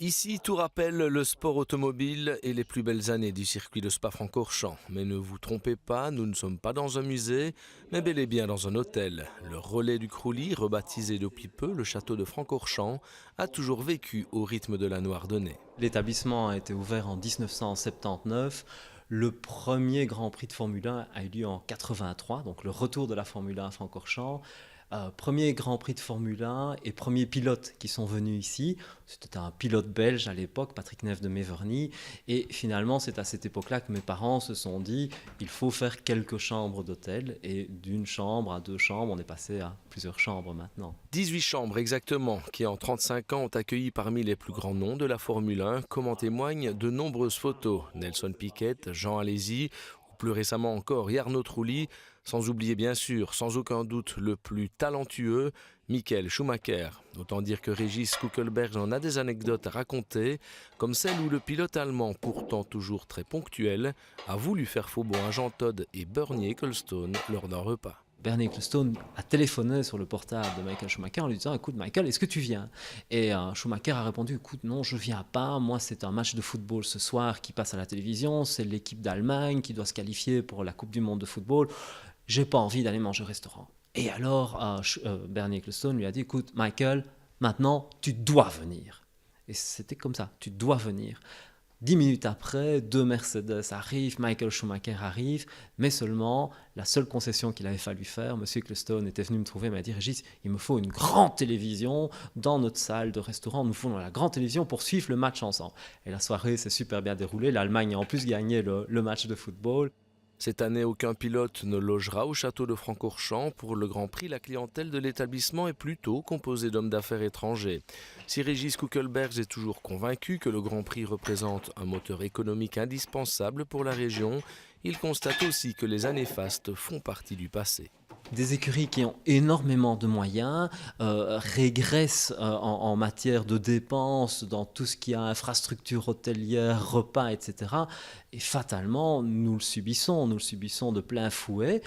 Ici, tout rappelle le sport automobile et les plus belles années du circuit de Spa-Francorchamps. Mais ne vous trompez pas, nous ne sommes pas dans un musée, mais bel et bien dans un hôtel. Le relais du Crouly, rebaptisé depuis peu le château de Francorchamps, a toujours vécu au rythme de la Noirdenée. L'établissement a été ouvert en 1979. Le premier Grand Prix de Formule 1 a eu lieu en 83, donc le retour de la Formule 1 à Francorchamps. Premier Grand Prix de Formule 1 et premiers pilotes qui sont venus ici. C'était un pilote belge à l'époque, Patrick Nef de Méverny. Et finalement, c'est à cette époque-là que mes parents se sont dit il faut faire quelques chambres d'hôtel. Et d'une chambre à deux chambres, on est passé à plusieurs chambres maintenant. 18 chambres exactement, qui en 35 ans ont accueilli parmi les plus grands noms de la Formule 1, comme en témoignent de nombreuses photos. Nelson Piquet, Jean Alesi, ou plus récemment encore Jarno Trulli, sans oublier bien sûr, sans aucun doute, le plus talentueux, Michael Schumacher. Autant dire que Régis Kuckelberg en a des anecdotes à raconter, comme celle où le pilote allemand, pourtant toujours très ponctuel, a voulu faire faux bond à Jean Todt et Bernie Ecclestone lors d'un repas. Bernie Ecclestone a téléphoné sur le portable de Michael Schumacher en lui disant « Écoute Michael, est-ce que tu viens ?» Et Schumacher a répondu « Écoute, non, je viens pas. Moi, c'est un match de football ce soir qui passe à la télévision. C'est l'équipe d'Allemagne qui doit se qualifier pour la Coupe du Monde de football. J'ai pas envie d'aller manger au restaurant. » Et alors, Bernie Ecclestone lui a dit « Écoute Michael, maintenant, tu dois venir. » Et c'était comme ça, tu dois venir. 10 minutes après, deux Mercedes arrivent, Michael Schumacher arrive, mais seulement la seule concession qu'il avait fallu faire, M. Ecclestone était venu me trouver et m'a dit « Régis, il me faut une grande télévision dans notre salle de restaurant, nous voulons la grande télévision pour suivre le match ensemble. » Et la soirée s'est super bien déroulée, l'Allemagne a en plus gagné le match de football. Cette année, aucun pilote ne logera au château de Francorchamps. Pour le Grand Prix, la clientèle de l'établissement est plutôt composée d'hommes d'affaires étrangers. Si Régis Kuckelberg est toujours convaincu que le Grand Prix représente un moteur économique indispensable pour la région, il constate aussi que les années fastes font partie du passé. Des écuries qui ont énormément de moyens régressent en matière de dépenses dans tout ce qui est infrastructure hôtelière, repas, etc. Et fatalement, nous le subissons de plein fouet.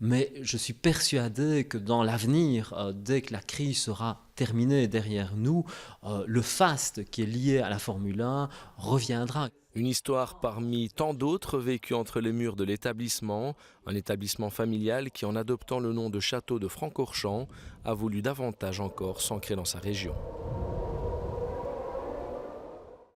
Mais je suis persuadé que dans l'avenir, dès que la crise sera terminée derrière nous, le faste qui est lié à la Formule 1 reviendra. Une histoire parmi tant d'autres vécue entre les murs de l'établissement, un établissement familial qui, en adoptant le nom de château de Francorchamps, a voulu davantage encore s'ancrer dans sa région.